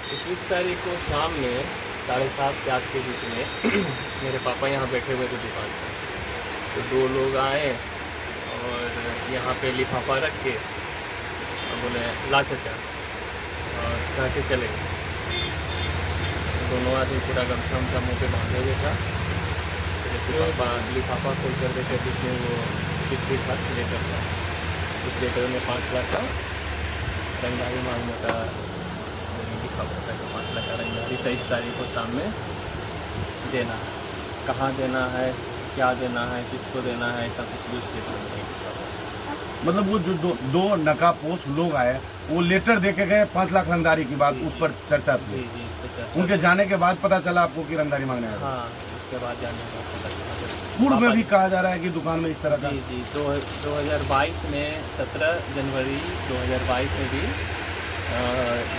21 तारीख को शाम में 7:30 से 8 के बीच में मेरे पापा यहाँ बैठे हुए थे दुकान पर। तो दो लोग आए और यहाँ पे लिफाफा रख के बोले ला चचा और कह के चले गए। दोनों आदमी पूरा गमछा उमछा मुँह पे बांधे हुए था। पापा लिफाफा खोल कर देखे तो उसमें वो चिट्ठी था, लेटर था। उस लेटर में 5 लाख का रंगदारी मांगने का लिखा हुआ था कि 5 लाख का रंगदारी 23 तारीख को शाम में देना है। कहाँ देना है, क्या देना है, किसको देना है, ऐसा कुछ भी उस लेटर में नहीं लिखा हुआ। मतलब वो जो दो नकाबपोश लोग आए वो लेटर दे के गए 5 लाख रंगदारी की बात उस पर चर्चा थी। जी जी, इस पर चर्चा उनके जाने के बाद पता चला आपको कि रंगदारी मांगने आए। हाँ, उसके बाद जाने का पता चला। पूर्व में भी कहा जा रहा है कि दुकान में इस तरह का। जी जी, 2022 में 17 जनवरी 2022 में भी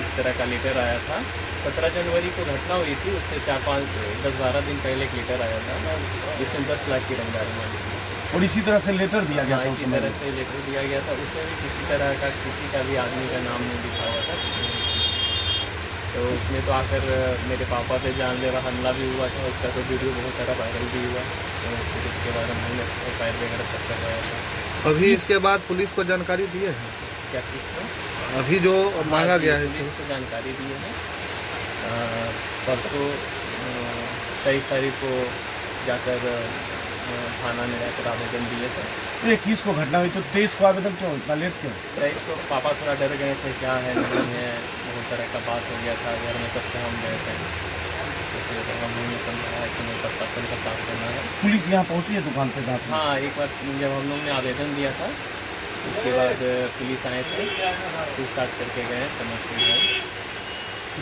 इस तरह का लेटर आया था। 17 जनवरी को घटना हुई थी, उससे 10-12 दिन पहले एक लेटर आया था जिसमें 10 लाख की रंगदारी मांगी थी। और इसी तरह से लेटर दिया गया था। इसी तरह से लेटर दिया गया था। उसमें भी किसी तरह का किसी का भी आदमी का नाम नहीं लिखा हुआ था। तो उसमें तो आकर मेरे पापा पे जानलेवा हमला भी हुआ था। उसका तो वीडियो बहुत सारा वायरल भी हुआ। तो फिर उसके बाद हमने फायर वगैरह सब करवाया था। अभी इसके बाद पुलिस को जानकारी दिए हैं? क्या चीज़ का? अभी जो मांगा गया है पुलिस को जानकारी दी है। परसों 23 तारीख को जाकर थाना में जाकर आवेदन दिए थे। तो 21 को घटना हुई तो 23 को आवेदन क्यों, इतना लेट क्यों? 23 को पापा थोड़ा डर गए थे, क्या है नहीं है, बहुत तरह का बात हो गया था घर में, सबसे हम गए थे। तो फिर हमने समझाया कि नहीं, प्रशासन का साथ देना है। पुलिस यहाँ पहुंची है दुकान पे जांच में? हाँ, एक बार जब हम लोग ने आवेदन दिया था उसके बाद पुलिस आए थे, पूछताछ करके गए, समझ के गए।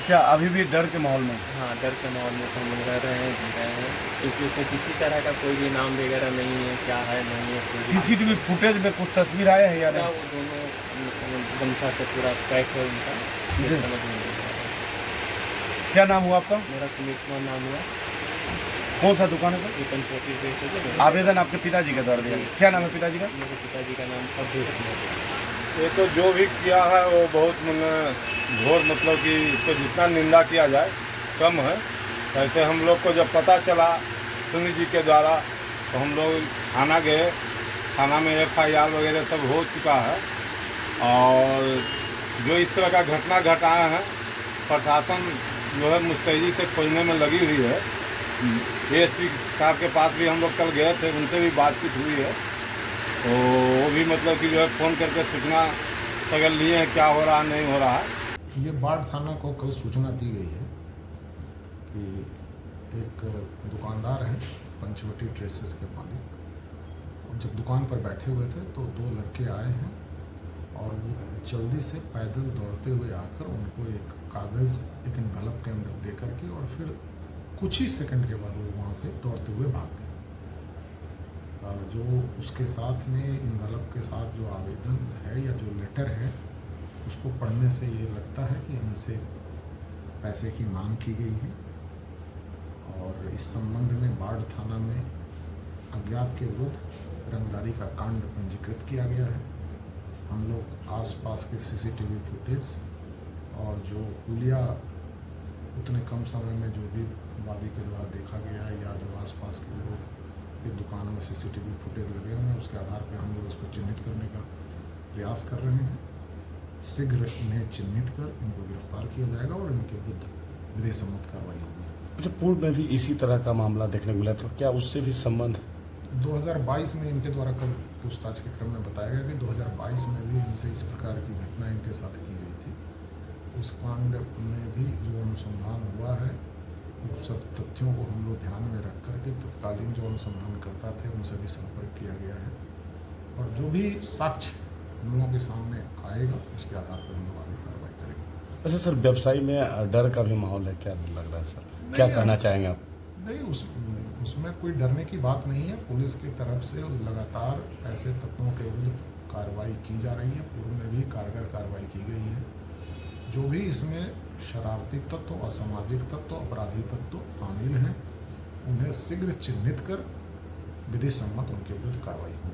क्या अभी भी डर के माहौल में? हाँ, डर के माहौल में तो हम लोग रह रहे हैं, जी रहे हैं, क्योंकि उसमें किसी तरह का कोई भी नाम वगैरह नहीं है, क्या है नहीं है। सीसीटीवी फुटेज में कुछ तस्वीर आया है या वो नहीं? दोनों गमछा से पूरा पैक है उनका, जी। समझ में नहीं आ रहा। क्या नाम हुआ आपका? मेरा सुमित कुमार नाम हुआ। कौन सा दुकान है सर? ये पंचवटी ड्रेस है। आवेदन आपके पिताजी के द्वारा दिया? क्या नाम है पिताजी का? मेरे पिताजी का नाम अवधेश कुमार। ये तो जो भी किया है वो बहुत घोर, मतलब कि इसको जितना निंदा किया जाए कम है। ऐसे हम लोग को जब पता चला सुनील जी के द्वारा तो हम लोग थाना गए। थाना में FIR वगैरह सब हो चुका है और जो इस तरह का घटना घटाया है प्रशासन जो है मुस्तैदी से खोजने में लगी हुई है। ASP साहब के पास भी हम लोग कल गए थे, उनसे भी बातचीत हुई है। तो वो भी मतलब कि जो है फ़ोन करके सूचना सगर लिए हैं क्या हो रहा है नहीं हो रहा है। ये बाढ़ थाना को कल सूचना दी गई है कि एक दुकानदार हैं पंचवटी ड्रेसेस के मालिक, जब दुकान पर बैठे हुए थे तो 2 लड़के आए हैं और वो जल्दी से पैदल दौड़ते हुए आकर उनको एक कागज़ एक एनवेलप के अंदर दे करके और फिर कुछ ही सेकंड के बाद वो वहाँ से दौड़ते हुए भाग गए। जो उसके साथ में एनवेलप के साथ जो आवेदन है या जो लेटर है उसको पढ़ने से ये लगता है कि इनसे पैसे की मांग की गई है और इस संबंध में बाढ़ थाना में अज्ञात के विरुद्ध रंगदारी का कांड पंजीकृत किया गया है। हम लोग आसपास के CCTV फुटेज और जो हुलिया उतने कम समय में जो भी वादी के द्वारा देखा गया है या जो आसपास के लोग की दुकानों में CCTV फुटेज लगे हुए हैं उसके आधार पर हम लोग इसको चिन्हित करने का प्रयास कर रहे हैं। शीघ्र इन्हें चिन्हित कर इनको गिरफ्तार किया जाएगा और इनके विरुद्ध विधि सम्मत कार्रवाई होगी। अच्छा, पूर्व में भी इसी तरह का मामला देखने को मिला था, क्या उससे भी संबंध? 2022 में इनके द्वारा कल पूछताछ के क्रम में बताया गया कि 2022 में भी इनसे इस प्रकार की घटना इनके साथ की गई थी। उस कांड में भी जो अनुसंधान हुआ है उन सब तथ्यों को हम लोग ध्यान में रख करके तत्कालीन जो अनुसंधानकर्ता थे उनसे भी संपर्क किया गया है और जो भी साक्ष्य हम लोगों के सामने आएगा उसके आधार पर हम लोग आगे कार्रवाई करेंगे। अच्छा सर, व्यवसायी में डर का भी माहौल है, क्या लग रहा है सर? क्या कहना चाहेंगे आप? नहीं, उसमें कोई डरने की बात नहीं है। पुलिस की तरफ से लगातार ऐसे तत्वों के विरुद्ध कार्रवाई की जा रही है। पूर्व में भी कारगर कार्रवाई की गई है। जो भी इसमें शरारती तत्व, असामाजिक तत्व, अपराधी तत्व शामिल हैं उन्हें शीघ्र चिन्हित कर विधि सम्मत उनके विरुद्ध कार्रवाई होगी।